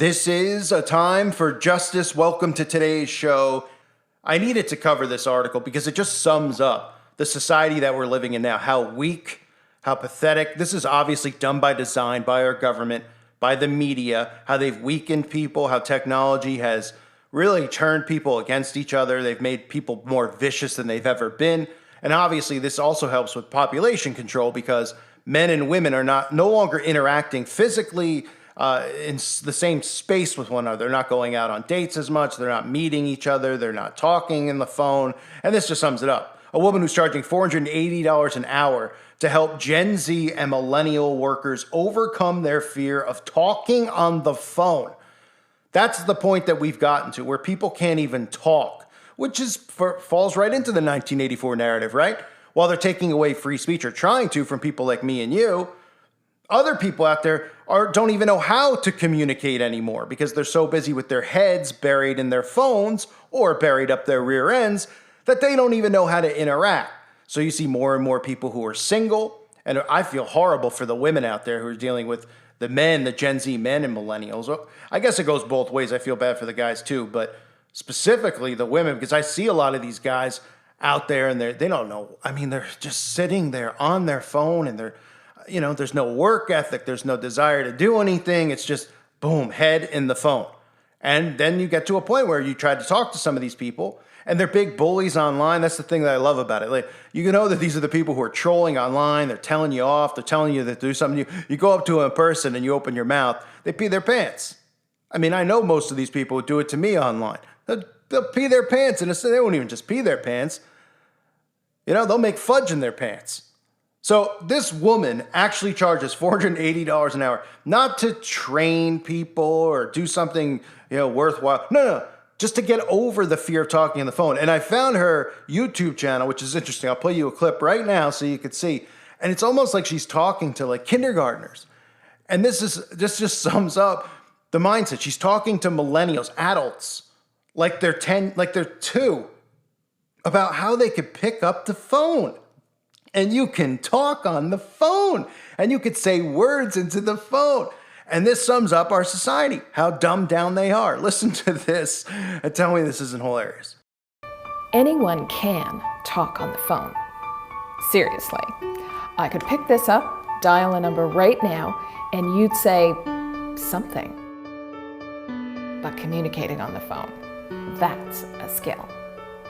This is a time for justice. Welcome to today's show. I needed to cover this article because it just sums up the society that we're living in now. How weak, how pathetic. This is obviously done by design, by our government, by the media, how they've weakened people, how technology has really turned people against each other. They've made people more vicious than they've ever been. And obviously this also helps with population control because men and women are no longer interacting physically in the same space with one another. They're not going out on dates as much. They're not meeting each other. They're not talking in the phone. And this just sums it up. A woman who's charging $480 an hour to help Gen Z and millennial workers overcome their fear of talking on the phone. That's the point that we've gotten to, where people can't even talk, which falls right into the 1984 narrative, right? While they're taking away free speech, or trying to, from people like me and you, other people out there don't even know how to communicate anymore because they're so busy with their heads buried in their phones or buried up their rear ends that they don't even know how to interact. So you see more and more people who are single, and I feel horrible for the women out there who are dealing with the men, the Gen Z men and millennials. I guess it goes both ways. I feel bad for the guys too, but specifically the women, because I see a lot of these guys out there and they don't know. I mean, they're just sitting there on their phone and there's no work ethic. There's no desire to do anything. It's just boom, head in the phone. And then you get to a point where you try to talk to some of these people and they're big bullies online. That's the thing that I love about it. Like, you know that these are the people who are trolling online. They're telling you off. They're telling you to do something. You go up to them in person and you open your mouth. They pee their pants. I mean, I know most of these people would do it to me online. They'll pee their pants, and they won't even just pee their pants. They'll make fudge in their pants. So this woman actually charges $480 an hour, not to train people or do something, worthwhile. No, just to get over the fear of talking on the phone. And I found her YouTube channel, which is interesting. I'll play you a clip right now so you could see. And it's almost like she's talking to like kindergartners. And this just sums up the mindset. She's talking to millennials, adults, like they're 10, like they're 2, about how they could pick up the phone. And you can talk on the phone, and you could say words into the phone. And this sums up our society, how dumbed down they are. Listen to this and tell me this isn't hilarious. Anyone can talk on the phone. Seriously. I could pick this up, dial a number right now, and you'd say something. But communicating on the phone, that's a skill.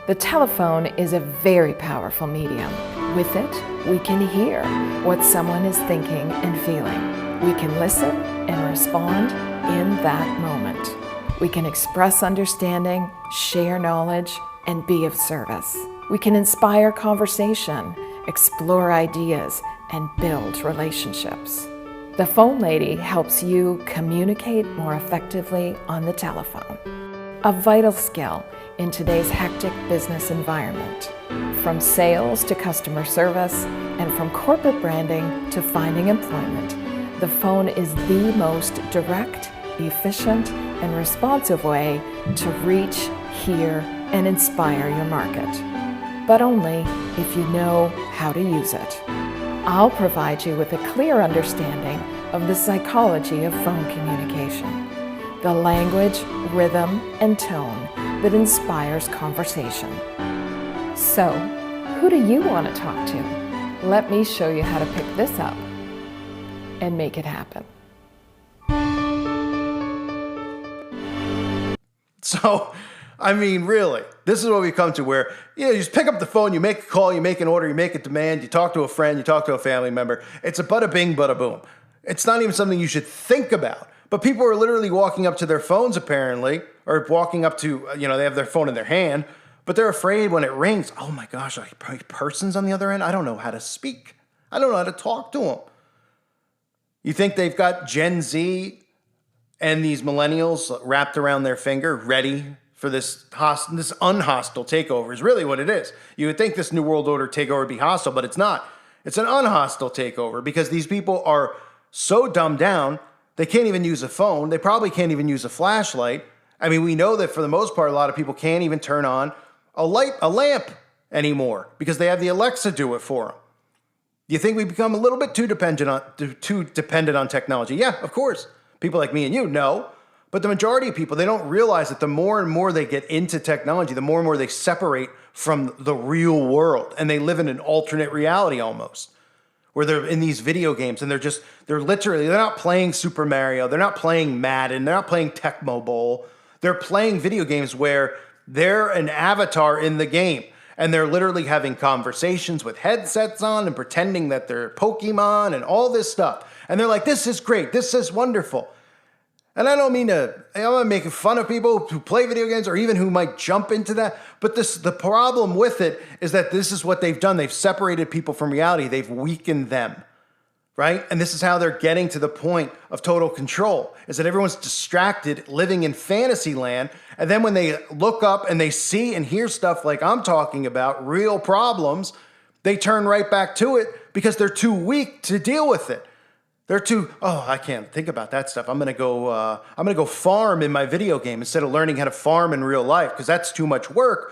The telephone is a very powerful medium. With it, we can hear what someone is thinking and feeling. We can listen and respond in that moment. We can express understanding, share knowledge, and be of service. We can inspire conversation, explore ideas, and build relationships. The phone lady helps you communicate more effectively on the telephone. A vital skill in today's hectic business environment. From sales to customer service, and from corporate branding to finding employment, the phone is the most direct, efficient, and responsive way to reach, hear, and inspire your market. But only if you know how to use it. I'll provide you with a clear understanding of the psychology of phone communication, the language, rhythm, and tone that inspires conversation. So, who do you want to talk to? Let me show you how to pick this up and make it happen. So, I mean, really, this is what we come to, where you just pick up the phone, you make a call, you make an order, you make a demand, you talk to a friend, you talk to a family member. It's a bada bing, bada boom. It's not even something you should think about. But people are literally walking up to their phones, apparently, or walking up to, they have their phone in their hand, but they're afraid when it rings. Oh my gosh, like person's on the other end? I don't know how to speak. I don't know how to talk to them. You think they've got Gen Z and these millennials wrapped around their finger, ready for this unhostile takeover is really what it is. You would think this New World Order takeover would be hostile, but it's not. It's an unhostile takeover because these people are so dumbed down, they can't even use a phone. They probably can't even use a flashlight. I mean, we know that for the most part, a lot of people can't even turn on a lamp anymore because they have the Alexa do it for them. Do you think we become a little bit too dependent on technology? Yeah, of course. People like me and you know. But the majority of people, they don't realize that the more and more they get into technology, the more and more they separate from the real world. And they live in an alternate reality almost, where they're in these video games and they're not playing Super Mario. They're not playing Madden. They're not playing Tecmo Bowl. They're playing video games where they're an avatar in the game. And they're literally having conversations with headsets on and pretending that they're Pokemon and all this stuff. And they're like, this is great. This is wonderful. And I don't mean I'm not making fun of people who play video games or even who might jump into that. But the problem with it is that this is what they've done. They've separated people from reality. They've weakened them, right? And this is how they're getting to the point of total control, is that everyone's distracted, living in fantasy land. And then when they look up and they see and hear stuff like I'm talking about, real problems, they turn right back to it because they're too weak to deal with it. They're too, I can't think about that stuff. I'm gonna go farm in my video game instead of learning how to farm in real life because that's too much work.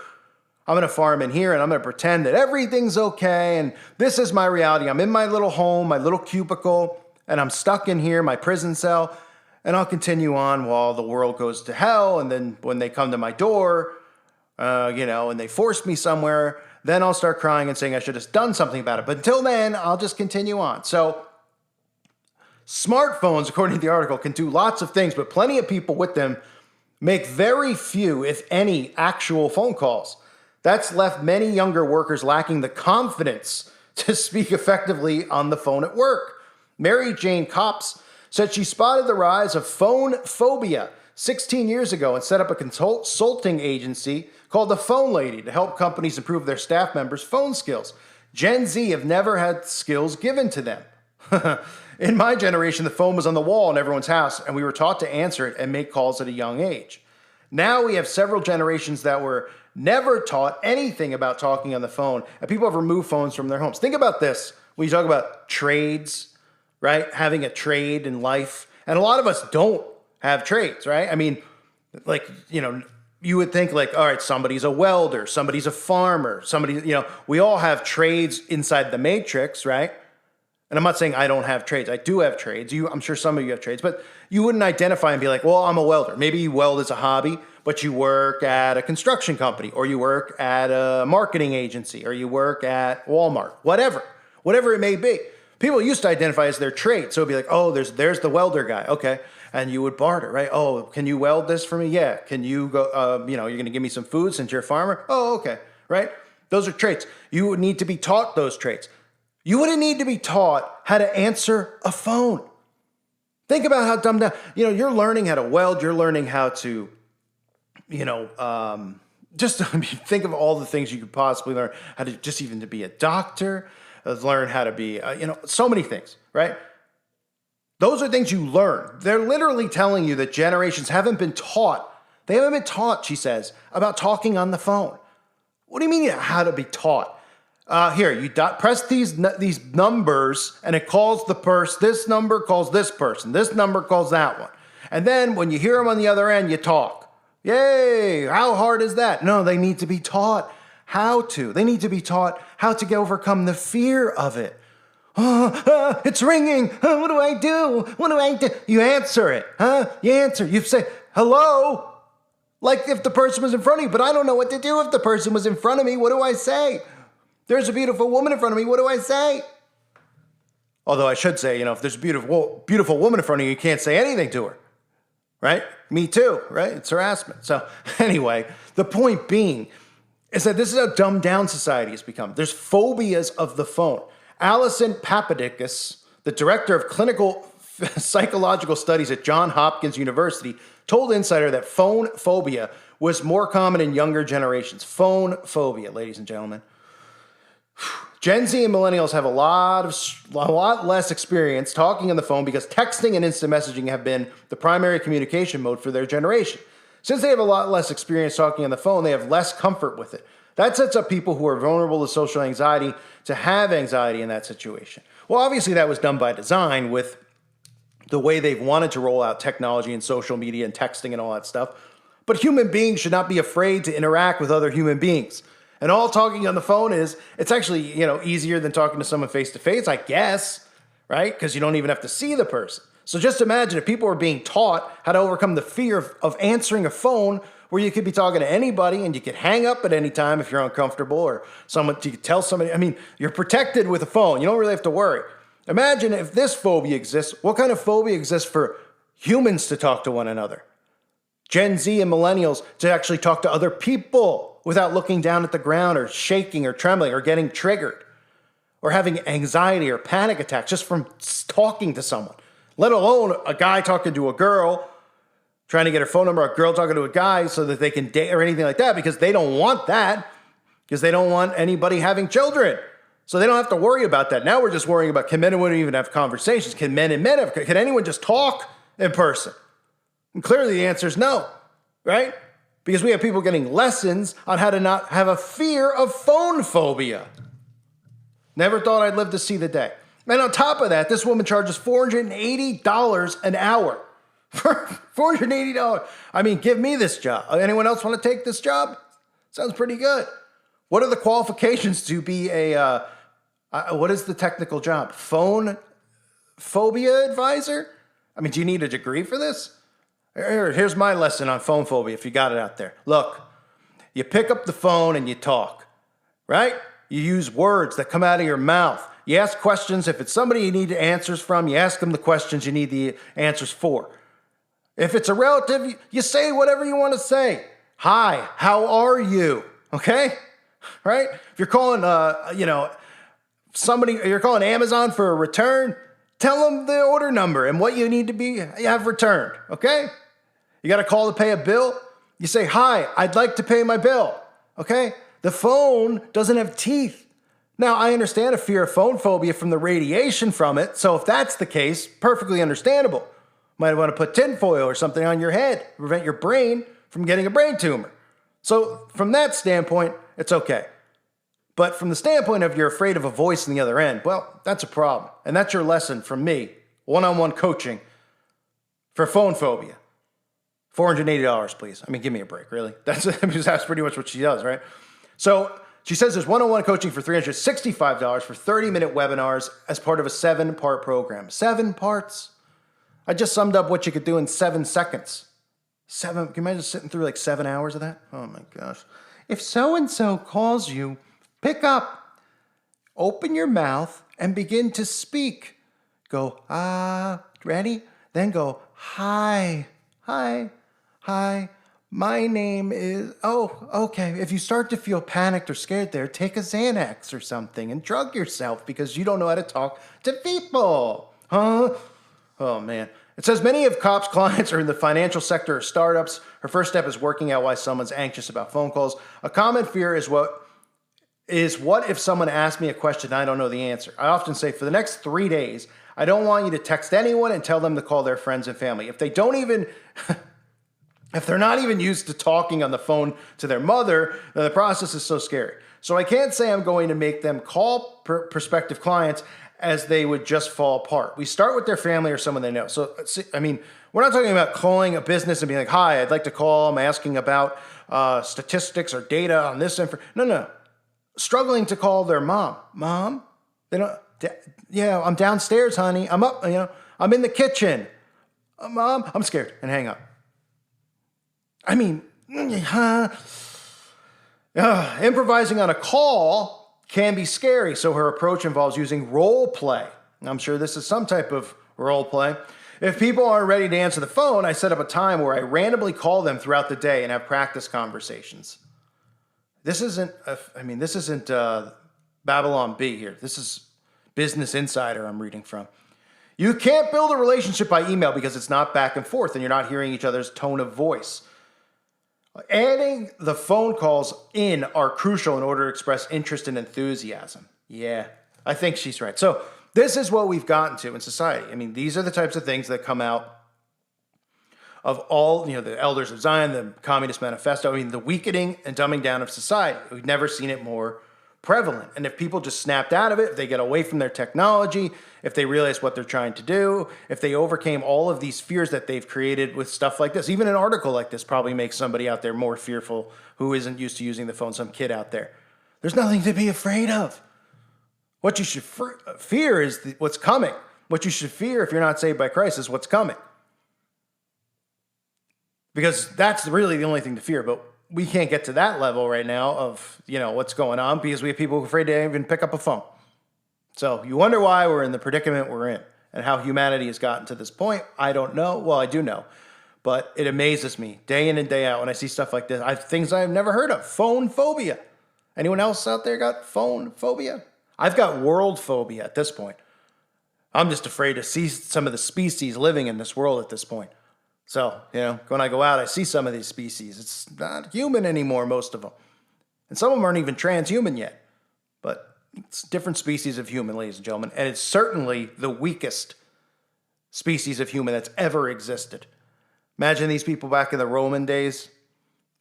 I'm gonna farm in here and I'm gonna pretend that everything's okay and this is my reality. I'm in my little home, my little cubicle, and I'm stuck in here, my prison cell, and I'll continue on while the world goes to hell. And then when they come to my door, and they force me somewhere, then I'll start crying and saying I should have done something about it. But until then, I'll just continue on. So smartphones, according to the article, can do lots of things, but plenty of people with them make very few, if any, actual phone calls. That's left many younger workers lacking the confidence to speak effectively on the phone at work. Mary Jane Copps said she spotted the rise of phone phobia 16 years ago and set up a consulting agency called the Phone Lady to help companies improve their staff members' phone skills. Gen Z have never had skills given to them. In my generation, the phone was on the wall in everyone's house, and we were taught to answer it and make calls at a young age. Now we have several generations that were never taught anything about talking on the phone, and people have removed phones from their homes. Think about this when you talk about trades, right? Having a trade in life. And a lot of us don't have trades, right? I mean, you would think all right, somebody's a welder, somebody's a farmer, we all have trades inside the matrix, right? And I'm not saying I don't have trades. I do have trades. I'm sure some of you have trades, but you wouldn't identify and be like, well, I'm a welder. Maybe you weld as a hobby, but you work at a construction company, or you work at a marketing agency, or you work at Walmart, whatever it may be. People used to identify as their trade. So it'd be like, oh, there's the welder guy. Okay. And you would barter, right? Oh, can you weld this for me? Yeah. Can you go, you're going to give me some food since you're a farmer? Oh, okay. Right. Those are traits. You would need to be taught those traits. You wouldn't need to be taught how to answer a phone. Think about how dumbed down, you're learning how to weld. You're learning how to, think of all the things you could possibly learn, how to just even to be a doctor, learn how to be, so many things, right? Those are things you learn. They're literally telling you that generations haven't been taught. They haven't been taught, she says, about talking on the phone. What do you mean how to be taught? Here, you press these numbers and it calls the person. This number calls this person. This number calls that one. And then when you hear them on the other end, you talk. Yay! How hard is that? No, they need to be taught how to. They need to be taught how to overcome the fear of it. It's ringing. What do I do? What do I do? You answer it. You answer. You say, hello? Like if the person was in front of you, but I don't know what to do if the person was in front of me. What do I say? There's a beautiful woman in front of me. What do I say? Although I should say, if there's a beautiful woman in front of you, you can't say anything to her, right? Me too, right? It's harassment. So anyway, the point being is that this is how dumbed down society has become. There's phobias of the phone. Alison Papadakis, the director of clinical psychological studies at Johns Hopkins University, told Insider that phone phobia was more common in younger generations. Phone phobia, ladies and gentlemen. Gen Z and millennials have a lot less experience talking on the phone because texting and instant messaging have been the primary communication mode for their generation. Since they have a lot less experience talking on the phone, they have less comfort with it. That sets up people who are vulnerable to social anxiety to have anxiety in that situation. Well, obviously that was done by design with the way they've wanted to roll out technology and social media and texting and all that stuff. But human beings should not be afraid to interact with other human beings. And all talking on the phone it's actually, easier than talking to someone face to face, I guess, right? Because you don't even have to see the person. So just imagine if people were being taught how to overcome the fear of answering a phone where you could be talking to anybody and you could hang up at any time if you're uncomfortable, or you could tell somebody, I mean, you're protected with a phone. You don't really have to worry. Imagine if this phobia exists. What kind of phobia exists for humans to talk to one another? Gen Z and millennials to actually talk to other people without looking down at the ground or shaking or trembling or getting triggered or having anxiety or panic attacks just from talking to someone, let alone a guy talking to a girl, trying to get her phone number, a girl talking to a guy so that they can date or anything like that, because they don't want that, because they don't want anybody having children. So they don't have to worry about that. Now we're just worrying about, can men and women even have conversations? Can men and men have, can anyone just talk in person? And clearly the answer is no, right? Because we have people getting lessons on how to not have a fear of phone phobia. Never thought I'd live to see the day. And on top of that, this woman charges $480 an hour. $480. I mean, give me this job. Anyone else want to take this job? Sounds pretty good. What are the qualifications to be what is the technical job? Phone phobia advisor? I mean, do you need a degree for this? Here's my lesson on phone phobia, if you got it out there. Look, you pick up the phone and you talk, right? You use words that come out of your mouth. You ask questions. If it's somebody you need answers from, you ask them the questions you need the answers for. If it's a relative, you say whatever you want to say. Hi, how are you? Okay? Right? If you're calling, you're calling Amazon for a return, tell them the order number and what you need to have returned. Okay? You got to call to pay a bill. You say, hi, I'd like to pay my bill. Okay? The phone doesn't have teeth. Now, I understand a fear of phone phobia from the radiation from it. So if that's the case, perfectly understandable. Might want to put tinfoil or something on your head to prevent your brain from getting a brain tumor. So from that standpoint, it's okay. But from the standpoint of you're afraid of a voice on the other end, well, that's a problem. And that's your lesson from me, one-on-one coaching for phone phobia. $480, please. I mean, give me a break, really. That's pretty much what she does, right? So she says there's one-on-one coaching for $365 for 30-minute webinars as part of a 7-part program. 7 parts. I just summed up what you could do in 7 seconds. Can you imagine sitting through like 7 hours of that? Oh my gosh. If so-and-so calls you, pick up, open your mouth, and begin to speak. Go, ready? Then go, hi, my name is, okay. If you start to feel panicked or scared there, take a Xanax or something and drug yourself because you don't know how to talk to people. Huh? Oh, man. It says many of Kopp's clients are in the financial sector or startups. Her first step is working out why someone's anxious about phone calls. A common fear is what if someone asks me a question and I don't know the answer? I often say, for the next 3 days, I don't want you to text anyone and tell them to call their friends and family. If they're not even used to talking on the phone to their mother, then the process is so scary. So I can't say I'm going to make them call prospective clients as they would just fall apart. We start with their family or someone they know. So, I mean, we're not talking about calling a business and being like, hi, I'd like to call. I'm asking about statistics or data on this info. No. Struggling to call their mom. Mom? They don't, yeah, I'm downstairs, honey. I'm up, I'm in the kitchen. Mom, I'm scared. And hang up. I mean, improvising on a call can be scary, so her approach involves using role play. I'm sure this is some type of role play. If people aren't ready to answer the phone, I set up a time where I randomly call them throughout the day and have practice conversations. This isn't Babylon Bee here. This is Business Insider I'm reading from. You can't build a relationship by email because it's not back and forth and you're not hearing each other's tone of voice. Adding the phone calls in are crucial in order to express interest and enthusiasm. Yeah, I think she's right. So this is what we've gotten to in society. I mean, these are the types of things that come out of all, the Elders of Zion, the Communist Manifesto. I mean, the weakening and dumbing down of society. We've never seen it more prevalent. And if people just snapped out of it, if they get away from their technology, if they realize what they're trying to do, if they overcame all of these fears that they've created with stuff like this, even an article like this probably makes somebody out there more fearful who isn't used to using the phone, some kid out there. There's nothing to be afraid of. What you should fear is what's coming. What you should fear if you're not saved by Christ is what's coming. Because that's really the only thing to fear. But we can't get to that level right now of, what's going on, because we have people afraid to even pick up a phone. So you wonder why we're in the predicament we're in and how humanity has gotten to this point. I don't know. Well, I do know. But it amazes me day in and day out when I see stuff like this. I have things I've never heard of. Phone phobia. Anyone else out there got phone phobia? I've got world phobia at this point. I'm just afraid to see some of the species living in this world at this point. So, when I go out, I see some of these species. It's not human anymore, most of them. And some of them aren't even transhuman yet. But it's different species of human, ladies and gentlemen. And it's certainly the weakest species of human that's ever existed. Imagine these people back in the Roman days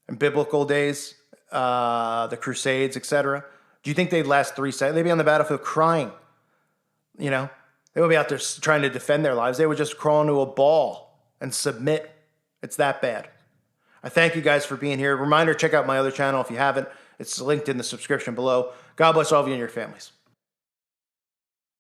and biblical days, the Crusades, etc. Do you think they'd last 3 seconds? They'd be on the battlefield crying. They would be out there trying to defend their lives. They would just crawl into a ball and submit. It's that bad. I thank you guys for being here. Reminder, check out my other channel if you haven't. It's linked in the subscription below. God bless all of you and your families.